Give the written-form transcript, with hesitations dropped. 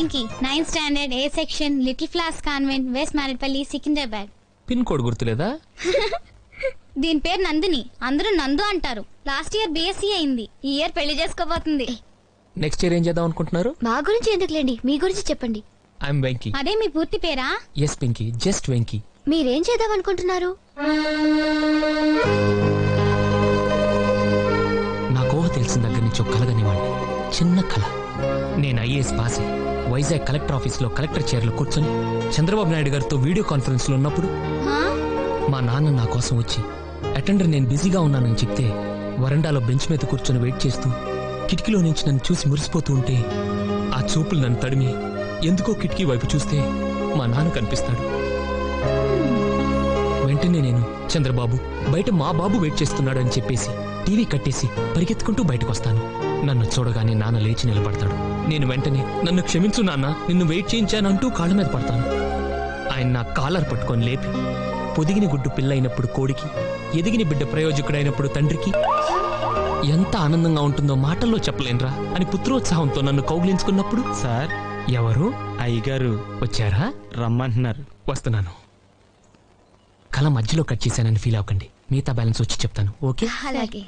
Venky 9th standard A section little flower convent west Marredpally Secunderabad. Pin code గుర్తులేదా? దీని పేరు నందిని, అందరూ నందు అంటారు. లాస్ట్ ఇయర్ బీఎస్సీ అయింది, ఈ ఇయర్ పెళ్లి చేసుకోబోతుంది. నెక్స్ట్ ఇయర్ ఏం చేద్దాం అనుకుంటున్నారు? మా గురించి ఎందుకులేండి, మీ గురించి చెప్పండి. ఐఎమ్ వెంకీ. అదే మీ పూర్తి పేరా? Yes Venky, just Venky. మీరేం చేద్దాం అనుకుంటున్నారు? నాకు ఊహ తెలిసిన దగ్గర నుంచి ఒక కలగనివ్వండి, చిన్న కళ. నేను ఐఏఎస్ పాస్ అయ్యి వైజాగ్ కలెక్టర్ ఆఫీస్ లో కలెక్టర్ చైర్లో కూర్చొని చంద్రబాబు నాయుడు గారితో వీడియో కాన్ఫరెన్స్ లో ఉన్నప్పుడు మా నాన్న నా కోసం వచ్చి అటెండర్ నేను బిజీగా ఉన్నానని చెప్తే వరండాలో బెంచ్ మీద కూర్చొని వెయిట్ చేస్తూ కిటికీలో నుంచి నన్ను చూసి మురిసిపోతూ ఉంటే ఆ చూపులు నన్ను తడిమి ఎందుకో కిటికీ వైపు చూస్తే మా నాన్న కనిపిస్తాడు. వెంటనే నేను చంద్రబాబు బయట మా బాబు వెయిట్ చేస్తున్నాడు అని చెప్పేసి టీవీ కట్టేసి పరిగెత్తుకుంటూ బయటకు వస్తాను. నన్ను చూడగానే నాన్న లేచి నిలబడతాడు. నేను వెంటనే నన్ను క్షమించు నాన్న, నిన్ను వెయిట్ చేయించానంటూ కాళ్ళ మీద పడతాను. ఆయన నా కాలర్ పట్టుకొని లేపి పొదిగిన గుడ్డు పిల్ల అయినప్పుడు కోడికి, ఎదిగిన బిడ్డ ప్రయోజకుడైనప్పుడు తండ్రికి ఎంత ఆనందంగా ఉంటుందో మాటల్లో చెప్పలేనురా అని పుత్రోత్సాహంతో నన్ను కౌగిలించుకున్నప్పుడు, సార్ ఎవరు? అయ్యగారు వచ్చారా? రమ్మంటున్నారు. వస్తున్నాను. కళ మధ్యలో కట్ చేశానని ఫీల్ అవ్వకండి, మిగతా బ్యాలెన్స్ వచ్చి చెప్తాను. ఓకే? అలాగే.